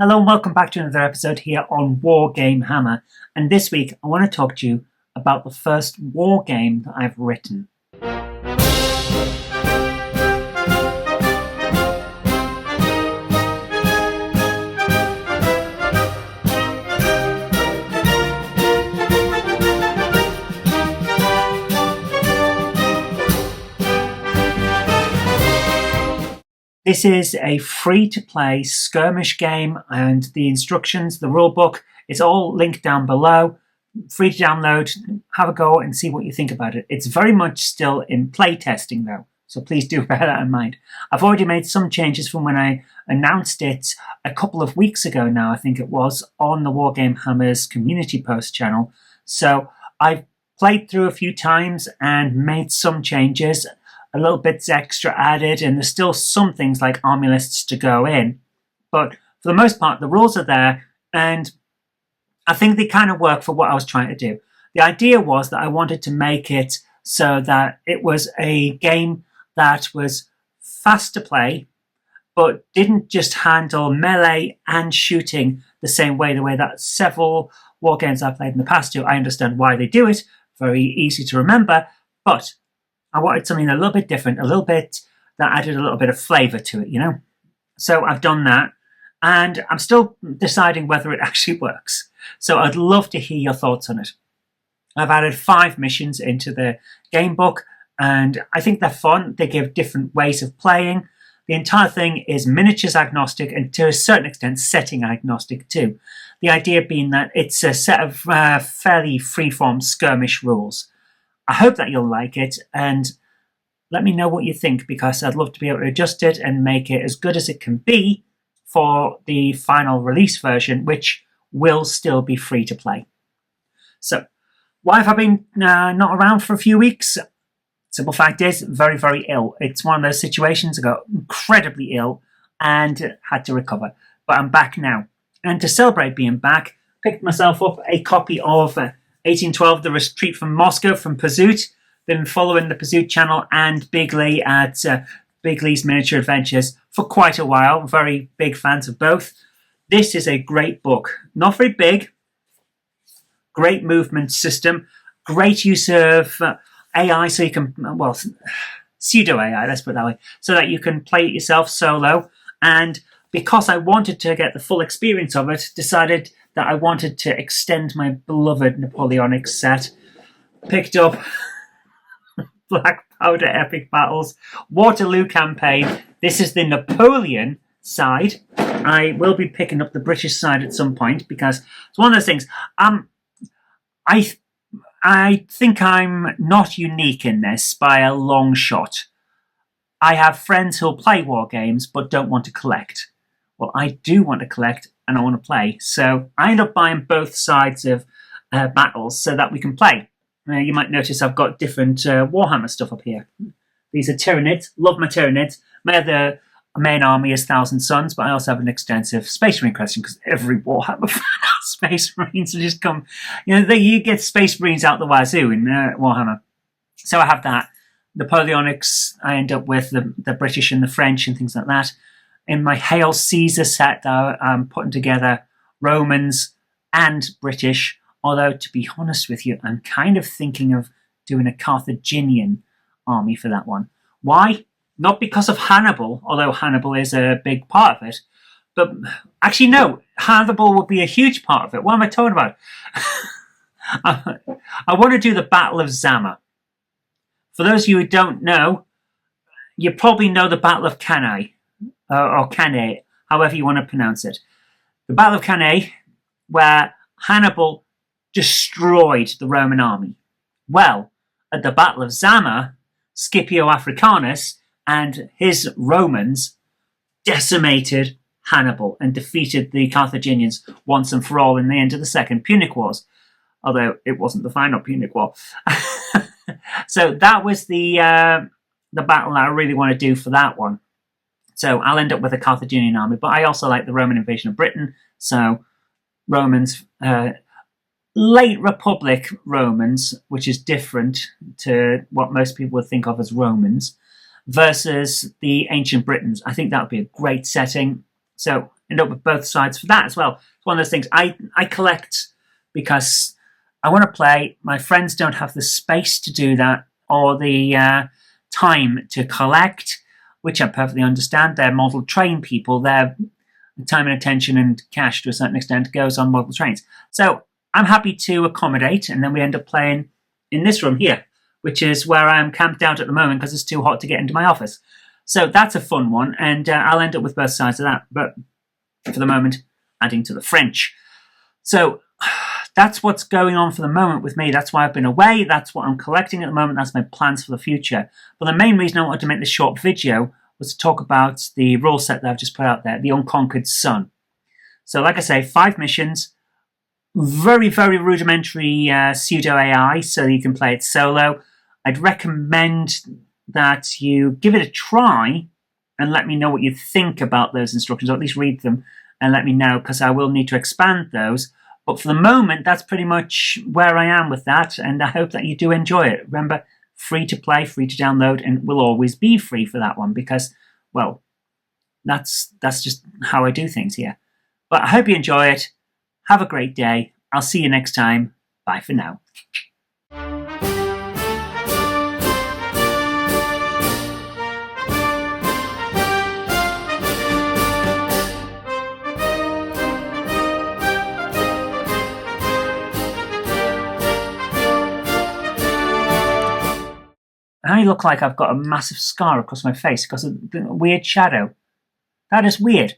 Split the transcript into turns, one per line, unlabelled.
Hello and welcome back to another episode here on Wargame Hammer. And this week I want to talk to you about the first war game that I've written. This is a free-to-play skirmish game, and the instructions, the rulebook, it's all linked down below. Free to download, have a go and see what you think about it. It's very much still in play testing though, so please do bear that in mind. I've already made some changes from when I announced it a couple of weeks ago now, I think it was, on the Wargame Hammers community post channel. So I've played through a few times and made some changes. A little bits extra added, and there's still some things like army lists to go in. But for the most part, the rules are there, and I think they kind of work for what I was trying to do. The idea was that I wanted to make it so that it was a game that was fast to play, but didn't just handle melee and shooting the way that several war games I've played in the past do. I understand why they do it, very easy to remember, but I wanted something a little bit different, a little bit that added a little bit of flavour to it, you know? So I've done that, and I'm still deciding whether it actually works. So I'd love to hear your thoughts on it. I've added 5 missions into the game book, and I think they're fun. They give different ways of playing. The entire thing is miniatures agnostic, and to a certain extent setting agnostic too. The idea being that it's a set of fairly free-form skirmish rules. I hope that you'll like it, and let me know what you think, because I'd love to be able to adjust it and make it as good as it can be for the final release version, which will still be free to play. So, why have I been not around for a few weeks? Simple fact is, very, very ill. It's one of those situations I got incredibly ill and had to recover. But I'm back now. And to celebrate being back, picked myself up a copy of 1812, The Retreat from Moscow from Pursuit. Been following the Pursuit channel and Big Lee at Big Lee's Miniature Adventures for quite a while. Very big fans of both. This is a great book. Not very big. Great movement system. Great use of AI, so you can, well, pseudo AI, let's put it that way, so that you can play it yourself solo. And because I wanted to get the full experience of it, decided that I wanted to extend my beloved Napoleonic set. Picked up Black Powder Epic Battles, Waterloo Campaign. This is the Napoleon side. I will be picking up the British side at some point, because it's one of those things. I think I'm not unique in this by a long shot. I have friends who'll play war games but don't want to collect. Well, I do want to collect and I want to play. So I end up buying both sides of battles so that we can play. You might notice I've got different Warhammer stuff up here. These are Tyranids. Love my Tyranids. My other main army is Thousand Suns, but I also have an extensive Space Marine collection, because every Warhammer fan has Space Marines to just come. You get Space Marines out the wazoo in Warhammer. So I have that. Napoleonics, I end up with the British and the French and things like that. In my Hail Caesar set, I'm putting together Romans and British, although, to be honest with you, I'm kind of thinking of doing a Carthaginian army for that one. Why? Not because of Hannibal, although Hannibal is a big part of it, but actually no, Hannibal will be a huge part of it. What am I talking about? I want to do the Battle of Zama. For those of you who don't know, you probably know the Battle of Cannae, or Cannae, however you want to pronounce it. The Battle of Cannae, where Hannibal destroyed the Roman army. Well, at the Battle of Zama, Scipio Africanus and his Romans decimated Hannibal and defeated the Carthaginians once and for all in the end of the Second Punic Wars. Although it wasn't the final Punic War. So that was the battle that I really want to do for that one. So I'll end up with a Carthaginian army, but I also like the Roman invasion of Britain. So Romans, late Republic Romans, which is different to what most people would think of as Romans, versus the ancient Britons. I think that would be a great setting. So end up with both sides for that as well. It's one of those things I collect because I want to play. My friends don't have the space to do that or the time to collect, which I perfectly understand. They're model train people. Their time and attention and cash to a certain extent goes on model trains. So I'm happy to accommodate, and then we end up playing in this room here, which is where I am camped out at the moment because it's too hot to get into my office. So that's a fun one, and I'll end up with both sides of that. But for the moment, adding to the French. So that's what's going on for the moment with me. That's why I've been away. That's what I'm collecting at the moment. That's my plans for the future. But the main reason I wanted to make this short video was to talk about the rule set that I've just put out there, the Unconquered Sun. So like I say, 5 missions, very, very rudimentary pseudo AI, so you can play it solo. I'd recommend that you give it a try and let me know what you think about those instructions, or at least read them and let me know, because I will need to expand those. But for the moment, that's pretty much where I am with that, and I hope that you do enjoy it. Remember, free to play, free to download, and will always be free for that one because, well, that's just how I do things here. But I hope you enjoy it. Have a great day. I'll see you next time. Bye for now. I look like I've got a massive scar across my face because of the weird shadow. That is weird.